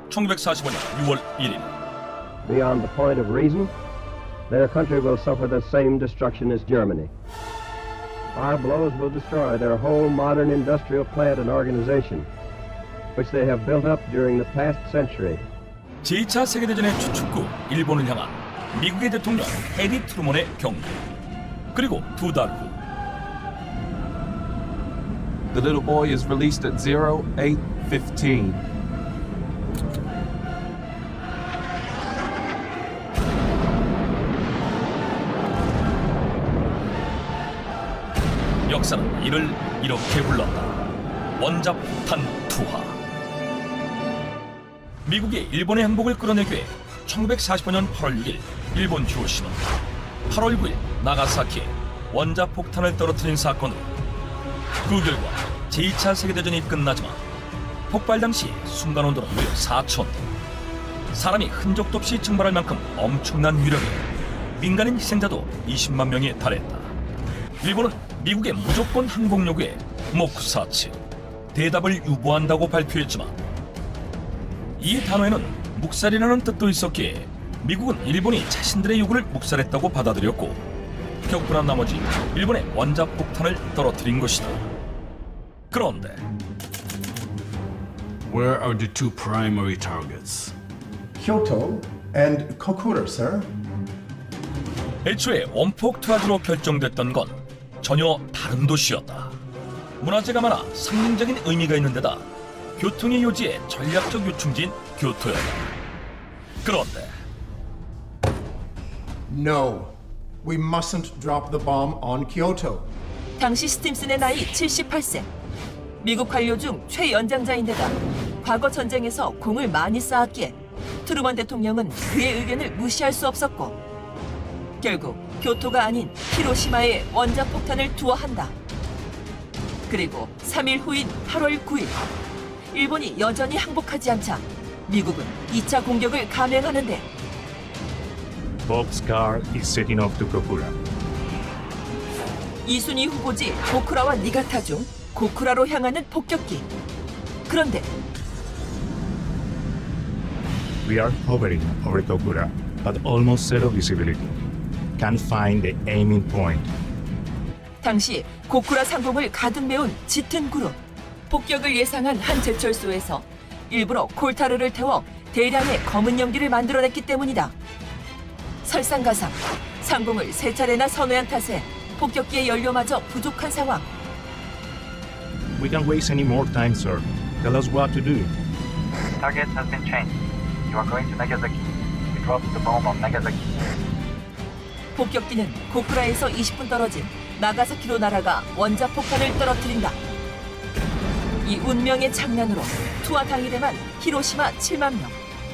1945년 6월 1일 Beyond the point of reason, their country will suffer the same destruction as Germany. Our blows will destroy their whole modern industrial plant and organization, which they have built up during the past century. 제2차 세계대전의 주축국 일본을 향한 미국의 대통령 해리 트루먼의 경고. 그리고 2달 후 The little boy is released at 08:15. 역사는 이를 이렇게 불렀다. 원자폭탄 투하. 미국이 일본의 행복을 끌어내기 위해 1945년 8월 6일 일본 히로시마, 8월 9일 나가사키에 원자폭탄을 떨어뜨린 사건으로 그 결과 제2차 세계대전이 끝나지만 폭발 당시 순간온도는 무려 4,000도. 사람이 흔적도 없이 증발할 만큼 엄청난 위력에 민간인 희생자도 20만 명에 달했다. 일본은 미국의 무조건 항복 요구에 모쿠사츠, 대답을 유보한다고 발표했지만 이 단어에는 묵살이라는 뜻도 있었기에 미국은 일본이 자신들의 요구를 묵살했다고 받아들였고 격분한 나머지 일본의 원자폭탄을 떨어뜨린 것이다. 그런데 Where are the two primary targets? Kyoto and Kokura, sir. 애초에 원폭 투하지로 결정됐던 건 전혀 다른 도시였다. 문화재가 많아 상징적인 의미가 있는 데다 교통의 요지의 전략적 요충지인 교토였다. 그런데 No, we mustn't drop the bomb on Kyoto. 당시 스팀슨의 나이 78세. 미국 관료 중 최연장자인데다 과거 전쟁에서 공을 많이 쌓았기에 트루먼 대통령은 그의 의견을 무시할 수 없었고 결국 교토가 아닌 히로시마에 원자폭탄을 투하한다. 그리고 3일 후인 8월 9일 일본이 여전히 항복하지 않자 미국은 2차 공격을 감행하는데 Bob's car is setting off to Kokura. 2순위 후보지 고쿠라와 니가타 중 고쿠라로 향하는 폭격기. 그런데 We are hovering over Kokura, but almost zero visibility. Can't find the aiming point. 당시 고쿠라 상공을 가득 메운 짙은 구름. 폭격을 예상한 한 제철소에서 일부러 콜타르를 태워 대량의 검은 연기를 만들어냈기 때문이다. 설상가상, 상공을 세 차례나 선회한 탓에 폭격기의 연료마저 부족한 상황. We can't waste any more time, sir. Tell us what to do. Target has been changed. You are going to Nagasaki. We dropped the bomb on Nagasaki. 폭격기는 고쿠라에서 20분 떨어진 나가사키로 날아가 원자폭탄을 떨어뜨린다. 이 운명의 장난으로 투하 당일에만 히로시마 7만 명,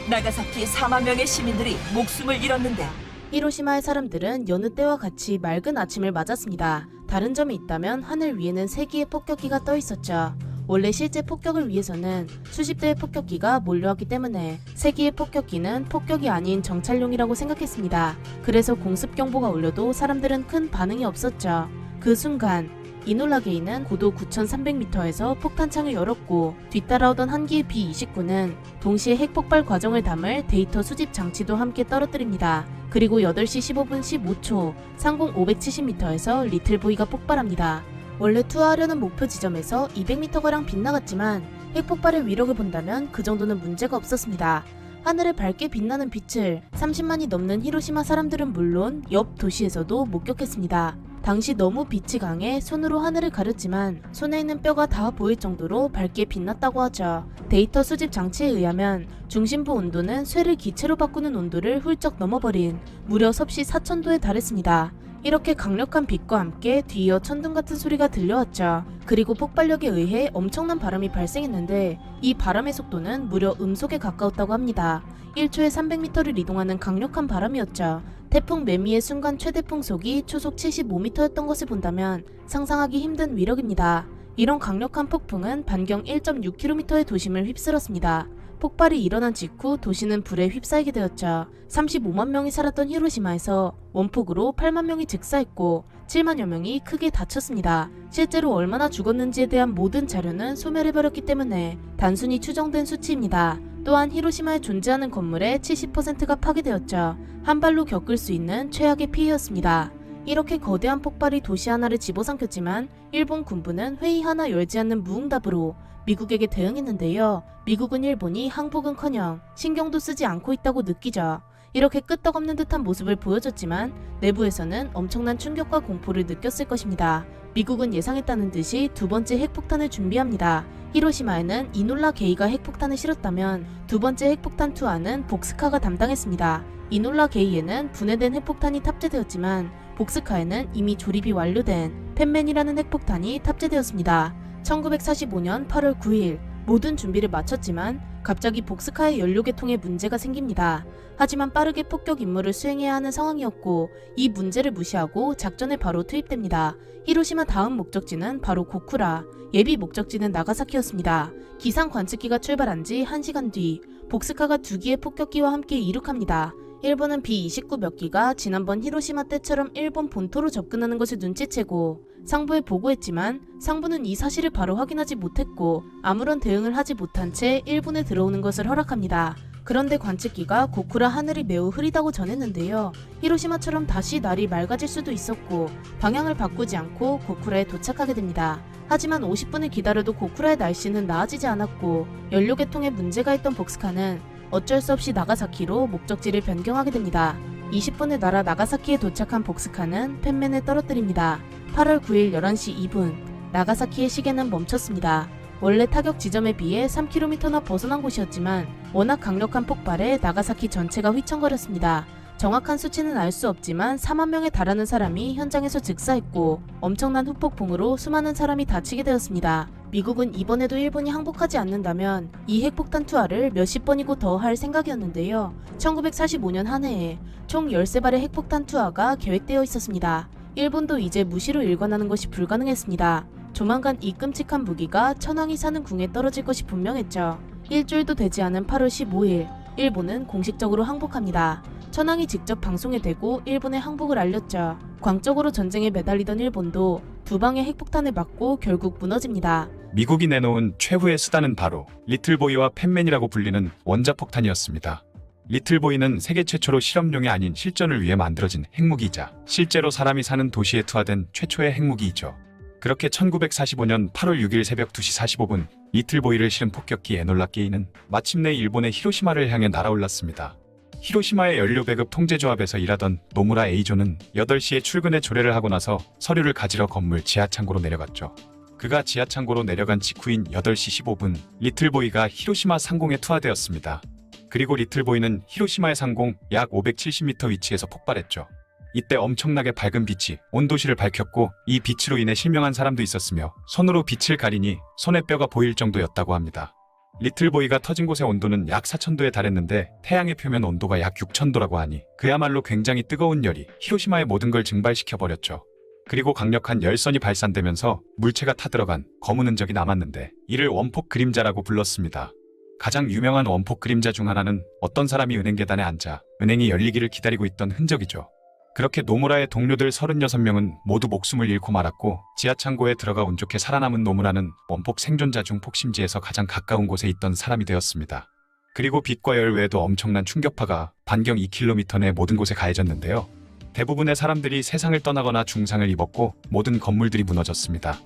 나가사키 4만 명의 시민들이 목숨을 잃었는데 히로시마의 사람들은 여느 때와 같이 맑은 아침을 맞았습니다. 다른 점이 있다면 하늘 위에는 3개의 폭격기가 떠 있었죠. 원래 실제 폭격을 위해서는 수십 대의 폭격기가 몰려왔기 때문에 3개의 폭격기는 폭격이 아닌 정찰용이라고 생각했습니다. 그래서 공습 경보가 울려도 사람들은 큰 반응이 없었죠. 그 순간 이놀라게이는 고도 9,300m에서 폭탄창을 열었고 뒤따라오던 한기의 B-29는 동시에 핵폭발 과정을 담을 데이터 수집 장치도 함께 떨어뜨립니다. 그리고 8시 15분 15초 상공 570m에서 리틀보이가 폭발합니다. 원래 투하하려는 목표 지점에서 200m가량 빗나갔지만 핵폭발의 위력을 본다면 그 정도는 문제가 없었습니다. 하늘에 밝게 빛나는 빛을 30만이 넘는 히로시마 사람들은 물론 옆 도시에서도 목격했습니다. 당시 너무 빛이 강해 손으로 하늘을 가렸지만 손에 있는 뼈가 다 보일 정도로 밝게 빛났다고 하죠. 데이터 수집 장치에 의하면 중심부 온도는 쇠를 기체로 바꾸는 온도를 훌쩍 넘어버린 무려 섭씨 4,000도에 달했습니다. 이렇게 강력한 빛과 함께 뒤이어 천둥 같은 소리가 들려왔죠. 그리고 폭발력에 의해 엄청난 바람이 발생했는데 이 바람의 속도는 무려 음속에 가까웠다고 합니다. 1초에 300m를 이동하는 강력한 바람이었죠. 태풍 매미의 순간 최대 풍속이 초속 75m였던 것을 본다면 상상하기 힘든 위력입니다. 이런 강력한 폭풍은 반경 1.6km의 도심을 휩쓸었습니다. 폭발이 일어난 직후 도시는 불에 휩싸이게 되었죠. 35만 명이 살았던 히로시마에서 원폭으로 8만 명이 즉사했고 7만여 명이 크게 다쳤습니다. 실제로 얼마나 죽었는지에 대한 모든 자료는 소멸해버렸기 때문에 단순히 추정된 수치입니다. 또한 히로시마에 존재하는 건물의 70%가 파괴되었죠. 한 발로 겪을 수 있는 최악의 피해였습니다. 이렇게 거대한 폭발이 도시 하나를 집어삼켰지만 일본 군부는 회의 하나 열지 않는 무응답으로 미국에게 대응했는데요. 미국은 일본이 항복은커녕 신경도 쓰지 않고 있다고 느끼죠. 이렇게 끄떡없는 듯한 모습을 보여줬지만 내부에서는 엄청난 충격과 공포를 느꼈을 것입니다. 미국은 예상했다는 듯이 두 번째 핵폭탄을 준비합니다. 히로시마에는 이놀라 게이가 핵폭탄을 실었다면 두 번째 핵폭탄 투하는 복스카가 담당했습니다. 이놀라 게이에는 분해된 핵폭탄이 탑재되었지만 복스카에는 이미 조립이 완료된 펜맨이라는 핵폭탄이 탑재되었습니다. 1945년 8월 9일 모든 준비를 마쳤지만 갑자기 복스카의 연료계통에 문제가 생깁니다. 하지만 빠르게 폭격 임무를 수행해야 하는 상황이었고 이 문제를 무시하고 작전에 바로 투입됩니다. 히로시마 다음 목적지는 바로 고쿠라, 예비 목적지는 나가사키였습니다. 기상 관측기가 출발한 지 1시간 뒤 복스카가 2기의 폭격기와 함께 이륙합니다. 일본은 B-29 몇 기가 지난번 히로시마 때처럼 일본 본토로 접근하는 것을 눈치채고 상부에 보고했지만 상부는 이 사실을 바로 확인하지 못했고 아무런 대응을 하지 못한 채 일본에 들어오는 것을 허락합니다. 그런데 관측기가 고쿠라 하늘이 매우 흐리다고 전했는데요. 히로시마처럼 다시 날이 맑아질 수도 있었고 방향을 바꾸지 않고 고쿠라에 도착하게 됩니다. 하지만 50분을 기다려도 고쿠라의 날씨는 나아지지 않았고 연료계통에 문제가 있던 복스카는 어쩔 수 없이 나가사키로 목적지를 변경하게 됩니다. 20분을 날아 나가사키에 도착한 복스카는 펜맨을 떨어뜨립니다. 8월 9일 11시 2분 나가사키의 시계는 멈췄습니다. 원래 타격 지점에 비해 3km나 벗어난 곳이었지만 워낙 강력한 폭발에 나가사키 전체가 휘청거렸습니다. 정확한 수치는 알 수 없지만 4만 명에 달하는 사람이 현장에서 즉사했고 엄청난 후폭풍으로 수많은 사람이 다치게 되었습니다. 미국은 이번에도 일본이 항복하지 않는다면 이 핵폭탄 투하를 몇십 번이고 더 할 생각이었는데요. 1945년 한 해에 총 13발의 핵폭탄 투하가 계획되어 있었습니다. 일본도 이제 무시로 일관하는 것이 불가능했습니다. 조만간 이 끔찍한 무기가 천황이 사는 궁에 떨어질 것이 분명했죠. 일주일도 되지 않은 8월 15일 일본은 공식적으로 항복합니다. 천황이 직접 방송에 대고 일본의 항복을 알렸죠. 광적으로 전쟁에 매달리던 일본도 두 방의 핵폭탄을 맞고 결국 무너집니다. 미국이 내놓은 최후의 수단은 바로 리틀보이와 펜맨이라고 불리는 원자폭탄이었습니다. 리틀보이는 세계 최초로 실험용이 아닌 실전을 위해 만들어진 핵무기이자 실제로 사람이 사는 도시에 투하된 최초의 핵무기이죠. 그렇게 1945년 8월 6일 새벽 2시 45분 리틀보이를 실은 폭격기 에놀라 게이는 마침내 일본의 히로시마를 향해 날아올랐습니다. 히로시마의 연료 배급 통제조합에서 일하던 노무라 에이조는 8시에 출근에 조례를 하고 나서 서류를 가지러 건물 지하창고로 내려갔죠. 그가 지하창고로 내려간 직후인 8시 15분 리틀보이가 히로시마 상공에 투하되었습니다. 그리고 리틀보이는 히로시마의 상공 약 570m 위치에서 폭발했죠. 이때 엄청나게 밝은 빛이 온 도시를 밝혔고 이 빛으로 인해 실명한 사람도 있었으며 손으로 빛을 가리니 손의 뼈가 보일 정도였다고 합니다. 리틀보이가 터진 곳의 온도는 약 4000도에 달했는데 태양의 표면 온도가 약 6000도라고 하니 그야말로 굉장히 뜨거운 열이 히로시마의 모든 걸 증발시켜버렸죠. 그리고 강력한 열선이 발산되면서 물체가 타들어간 검은 흔적이 남았는데 이를 원폭 그림자라고 불렀습니다. 가장 유명한 원폭 그림자 중 하나는 어떤 사람이 은행 계단에 앉아 은행이 열리기를 기다리고 있던 흔적이죠. 그렇게 노무라의 동료들 36명은 모두 목숨을 잃고 말았고 지하창고에 들어가 운 좋게 살아남은 노무라는 원폭 생존자 중 폭심지에서 가장 가까운 곳에 있던 사람이 되었습니다. 그리고 빛과 열 외에도 엄청난 충격파가 반경 2km 내 모든 곳에 가해졌는데요. 대부분의 사람들이 세상을 떠나거나 중상을 입었고 모든 건물들이 무너졌습니다.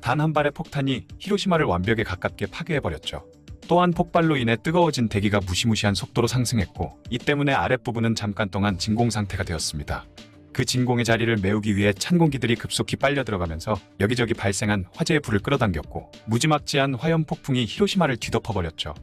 단 한 발의 폭탄이 히로시마를 완벽에 가깝게 파괴해버렸죠. 또한 폭발로 인해 뜨거워진 대기가 무시무시한 속도로 상승했고 이 때문에 아랫부분은 잠깐 동안 진공 상태가 되었습니다. 그 진공의 자리를 메우기 위해 찬 공기들이 급속히 빨려 들어가면서 여기저기 발생한 화재의 불을 끌어당겼고 무지막지한 화염 폭풍이 히로시마를 뒤덮어버렸죠.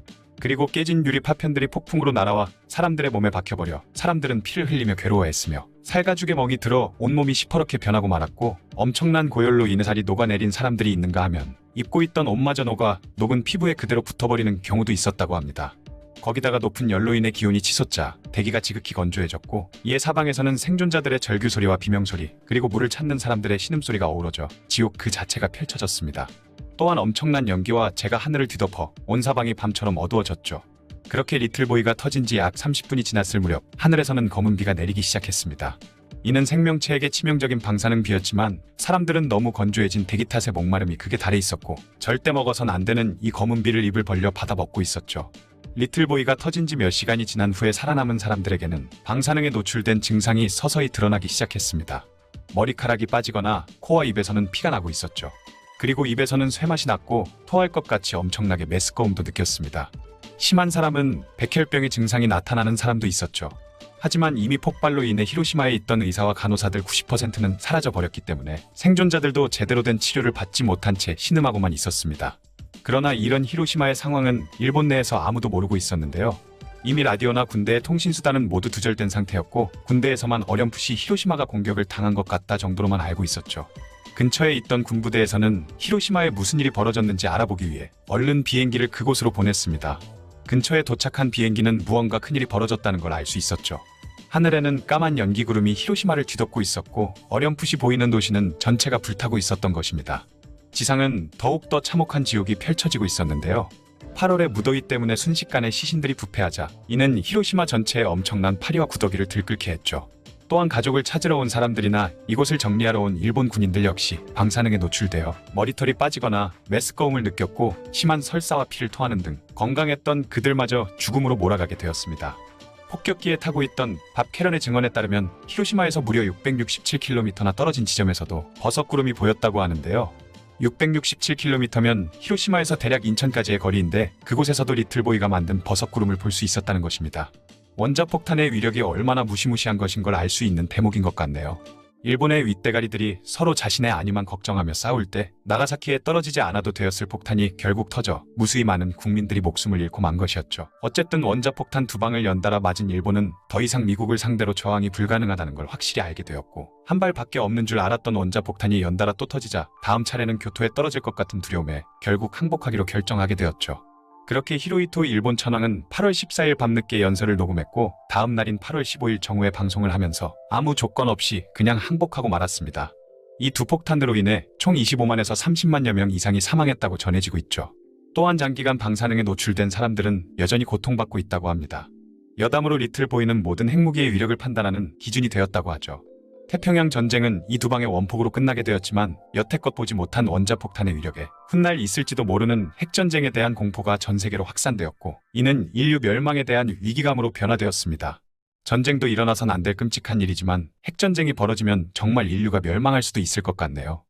그리고 깨진 유리 파편들이 폭풍으로 날아와 사람들의 몸에 박혀버려 사람들은 피를 흘리며 괴로워했으며 살가죽에 멍이 들어 온몸이 시퍼렇게 변하고 말았고 엄청난 고열로 인해 살이 녹아내린 사람들이 있는가 하면 입고 있던 옷마저 녹아 녹은 피부에 그대로 붙어버리는 경우도 있었다고 합니다. 거기다가 높은 열로 인해 기온이 치솟자 대기가 지극히 건조해졌고 이에 사방에서는 생존자들의 절규소리와 비명소리 그리고 물을 찾는 사람들의 신음소리가 어우러져 지옥 그 자체가 펼쳐졌습니다. 또한 엄청난 연기와 재가 하늘을 뒤덮어 온 사방이 밤처럼 어두워졌죠. 그렇게 리틀보이가 터진 지 약 30분이 지났을 무렵 하늘에서는 검은 비가 내리기 시작했습니다. 이는 생명체에게 치명적인 방사능 비였지만 사람들은 너무 건조해진 대기 탓에 목마름이 극에 달해 있었고 절대 먹어선 안 되는 이 검은 비를 입을 벌려 받아 먹고 있었죠. 리틀보이가 터진 지 몇 시간이 지난 후에 살아남은 사람들에게는 방사능에 노출된 증상이 서서히 드러나기 시작했습니다. 머리카락이 빠지거나 코와 입에서는 피가 나고 있었죠. 그리고 입에서는 쇠맛이 났고 토할 것 같이 엄청나게 메스꺼움도 느꼈습니다. 심한 사람은 백혈병의 증상이 나타나는 사람도 있었죠. 하지만 이미 폭발로 인해 히로시마에 있던 의사와 간호사들 90%는 사라져버렸기 때문에 생존자들도 제대로 된 치료를 받지 못한 채 신음하고만 있었습니다. 그러나 이런 히로시마의 상황은 일본 내에서 아무도 모르고 있었는데요. 이미 라디오나 군대의 통신수단은 모두 두절된 상태였고 군대에서만 어렴풋이 히로시마가 공격을 당한 것 같다 정도로만 알고 있었죠. 근처에 있던 군부대에서는 히로시마에 무슨 일이 벌어졌는지 알아보기 위해 얼른 비행기를 그곳으로 보냈습니다. 근처에 도착한 비행기는 무언가 큰일이 벌어졌다는 걸 알 수 있었죠. 하늘에는 까만 연기 구름이 히로시마를 뒤덮고 있었고 어렴풋이 보이는 도시는 전체가 불타고 있었던 것입니다. 지상은 더욱더 참혹한 지옥이 펼쳐지고 있었는데요. 8월의 무더위 때문에 순식간에 시신들이 부패하자 이는 히로시마 전체에 엄청난 파리와 구더기를 들끓게 했죠. 또한 가족을 찾으러 온 사람들이나 이곳을 정리하러 온 일본 군인들 역시 방사능에 노출되어 머리털이 빠지거나 메스꺼움을 느꼈고 심한 설사와 피를 토하는 등 건강했던 그들마저 죽음으로 몰아가게 되었습니다. 폭격기에 타고 있던 밥 캐런의 증언에 따르면 히로시마에서 무려 667km나 떨어진 지점에서도 버섯구름이 보였다고 하는데요. 667km면 히로시마에서 대략 인천까지의 거리인데 그곳에서도 리틀보이가 만든 버섯구름을 볼 수 있었다는 것입니다. 원자폭탄의 위력이 얼마나 무시무시한 것인 걸 알 수 있는 대목인 것 같네요. 일본의 윗대가리들이 서로 자신의 안위만 걱정하며 싸울 때 나가사키에 떨어지지 않아도 되었을 폭탄이 결국 터져 무수히 많은 국민들이 목숨을 잃고 만 것이었죠. 어쨌든 원자폭탄 2방을 연달아 맞은 일본은 더 이상 미국을 상대로 저항이 불가능하다는 걸 확실히 알게 되었고 한 발밖에 없는 줄 알았던 원자폭탄이 연달아 또 터지자 다음 차례는 교토에 떨어질 것 같은 두려움에 결국 항복하기로 결정하게 되었죠. 그렇게 히로히토 일본 천황은 8월 14일 밤늦게 연설을 녹음했고 다음 날인 8월 15일 정오에 방송을 하면서 아무 조건 없이 그냥 항복하고 말았습니다. 이 두 폭탄으로 인해 총 25만에서 30만여 명 이상이 사망했다고 전해지고 있죠. 또한 장기간 방사능에 노출된 사람들은 여전히 고통받고 있다고 합니다. 여담으로 리틀보이는 모든 핵무기의 위력을 판단하는 기준이 되었다고 하죠. 태평양 전쟁은 이 두 방의 원폭으로 끝나게 되었지만 여태껏 보지 못한 원자폭탄의 위력에 훗날 있을지도 모르는 핵전쟁에 대한 공포가 전 세계로 확산되었고 이는 인류 멸망에 대한 위기감으로 변화되었습니다. 전쟁도 일어나선 안 될 끔찍한 일이지만 핵전쟁이 벌어지면 정말 인류가 멸망할 수도 있을 것 같네요.